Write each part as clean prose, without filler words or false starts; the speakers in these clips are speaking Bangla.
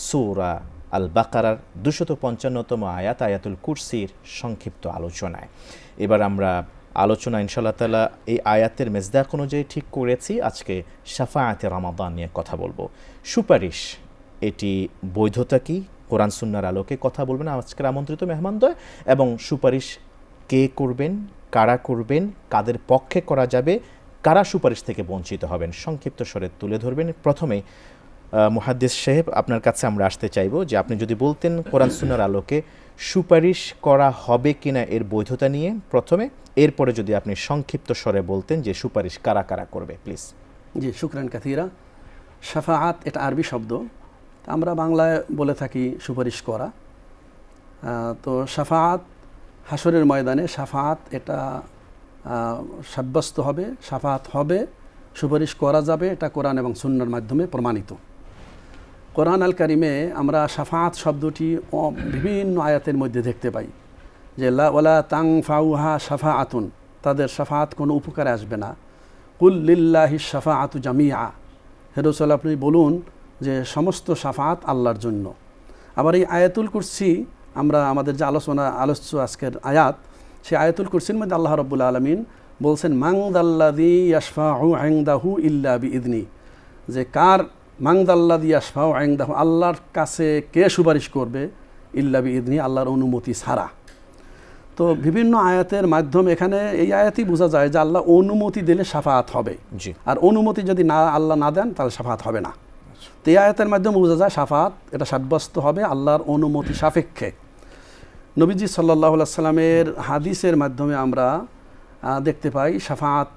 সূরা আল বাকারার 255তম আয়াত আয়াতুল কুরসির সংক্ষিপ্ত আলোচনায়। এবার আমরা আলোচনা ইনশাআল্লাহ তাআলা এই আয়াতের মেজদাক অনুযায়ী ঠিক করেছি। আজকে শাফাআতে রমাদান নিয়ে কথা বলবো। সুপারিশ, এটি বৈধতা কি, কোরআন সুন্নাহর আলোকে কথা বলবেন আজকের আমন্ত্রিত মেহমানদ্বয়, এবং সুপারিশ কে করবেন, কারা করবেন, কাদের পক্ষে করা যাবে, কারা সুপারিশ থেকে বঞ্চিত হবেন, সংক্ষিপ্ত স্বরে তুলে ধরবেন। প্রথমে মুহাদ্দিস সাহেব, আপনার কাছে আমরা আসতে চাইব যে আপনি যদি বলতেন কোরআন সুন্নাহর আলোকে সুপারিশ করা হবে কিনা এর বৈধতা নিয়ে প্রথমে, এরপরে যদি আপনি সংক্ষিপ্ত স্বরে বলতেন যে সুপারিশ কারা কারা করবে, প্লিজ। জি, শুকরান কাথিরা। শাফাআত এটা আরবি শব্দ, আমরা বাংলায় বলে থাকি সুপারিশ করা। তো শাফাআত হাসরের ময়দানে শাফাআত এটা সাব্যস্ত হবে, শাফাআত হবে, সুপারিশ করা যাবে, এটা কোরআন এবং সুন্নাহর মাধ্যমে প্রমাণিত। কোরআন আল কারিমে আমরা শাফাআত শব্দটি বিভিন্ন আয়াতের মধ্যে দেখতে পাই যে ওয়ালা তানফাউহা শাফাআতুন, তাদের শাফাআত কোনো উপকারে আসবে না। কুল লিল্লাহি শাফাআতু জামিআ, হে রাসূল আপনি বলুন যে সমস্ত শাফাআত আল্লাহর জন্য। আবার এই আয়াতুল কুরসি, আমরা আমাদের যে আলোচ্য আজকের আয়াত, সেই আয়াতুল কুরসির মধ্যে আল্লাহ রাব্বুল আলামিন বলছেন মাংদাল্লাযী ইয়াশফাউ ইনদাহু ইল্লা বিইذনি, যে কার মাংদাল্লাযী ইয়াশফাউ ইনদাহু, আল্লাহর কাছে কে সুপারিশ করবে, ইল্লা বিইذনি, আল্লাহর অনুমতি ছাড়া। তো বিভিন্ন আয়াতের মাধ্যমে এখানে এই আয়াতই বোঝা যায় যে আল্লাহ অনুমতি দিলে শাফাআত হবে, আর অনুমতি যদি আল্লাহ না দেন তাহলে শাফাআত হবে না। তো এই আয়াতের মাধ্যমে বোঝা যায় শাফাআত এটা সাব্যস্ত হবে আল্লাহর অনুমতি সাপেক্ষে। নবীজি সাল্লাল্লাহু আলাইহি সাল্লামের হাদিসের মাধ্যমে আমরা দেখতে পাই শাফাআত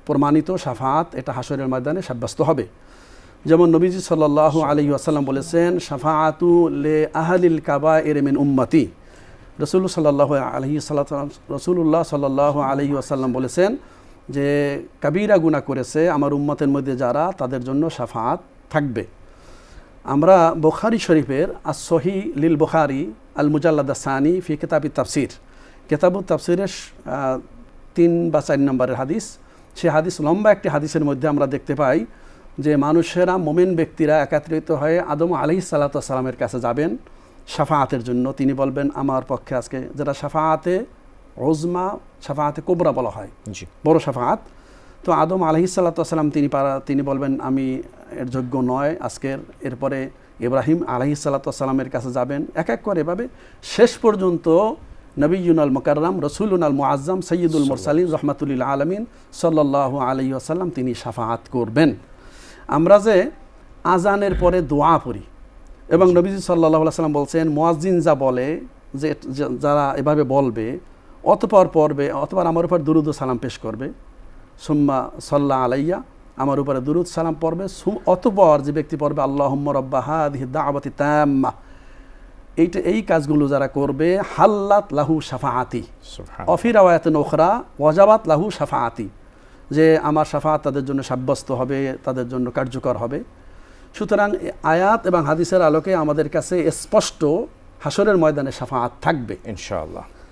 প্রমাণিত, শাফাআত এটা হাসরের ময়দানে সাব্যস্ত হবে। যেমন নবীজি সাল্লাল্লাহু আলাইহি ওয়াসাল্লাম বলেছেন শাফাআতু লি আহলিল কাবাইর মিন উম্মতি, রাসূলুল্লাহ সাল্লাল্লাহু আলাইহি ওয়াসাল্লাম বলেছেন যে কাবীরা গুনাহ করেছে আমার উম্মতের মধ্যে যারা, তাদের জন্য শাফাআত থাকবে। আমরা বুখারী শরীফের আস-সহি লিল বুখারী আল মুজাল্লাদ আস-সানি ফি কিতাবুত তাফসির, কিতাবুত তাফসিরের 3 বা 4 নম্বরের হাদিস, সেই হাদিস লম্বা একটি হাদিসের মধ্যে আমরা দেখতে পাই যে মানুষেরা, মুমিন ব্যক্তিরা একত্রিত হয়ে আদম আলাইহিস সালাতু ওয়াস সালামের কাছে যাবেন শাফাআতের জন্য। তিনি বলবেন আমার পক্ষে আজকে, যেটা শাফাআতে উজমা, শাফাআতে কুবরা বলা হয়, বড় শাফাআত। তো আদম আলাইহিস সালাতু ওয়াস সালাম তিনি বলবেন আমি এর যোগ্য নয় আজকের। এরপরে ইব্রাহিম আলাইহিস সালাতু ওয়াস সালামের কাছে যাবেন, এক এক করে এভাবে শেষ পর্যন্ত নবিয়ুনাল মুকাররম রাসূলুনাল মুআজ্জাম সাইয়্যিদুল মুরসালিন রাহমাতুল লিল আলামিন সাল্লাল্লাহু আলাইহি ওয়াসাল্লাম তিনি শাফাআত করবেন। আমরা যে আজানের পরে দোয়া পড়ি, এবং নবীজি সাল্লাল্লাহু আলাইহি ওয়াসাল্লাম বলছেন মুয়াজ্জিন যা বলে, যে যারা এভাবে বলবে অতঃপর পড়বে, অতঃপর আমার উপর দুরূদ ও সালাম পেশ করবে, সুম্মা সাল্লা আলাইয়া, আমার উপরে দুরূদ সালাম পড়বে, অতঃপর যে ব্যক্তি পড়বে আল্লাহুম্মা রাব্বা হাযিহি দাওয়াতি তাম্মা, এই কাজগুলো যারা করবে হাল্লাত লাহু শাফাআতি, অফি রাওয়ায়াতিন উখরা ওয়াজাবাত লাহু শাফাআতি, যে আমার শাফাআত তাদের জন্য সাব্যস্ত হবে, তাদের জন্য কার্যকর হবে। সুতরাং আয়াত এবং হাদিসের আলোকে আমাদের কাছে স্পষ্ট হাসরের ময়দানে শাফাআত থাকবে ইনশাআল্লাহ।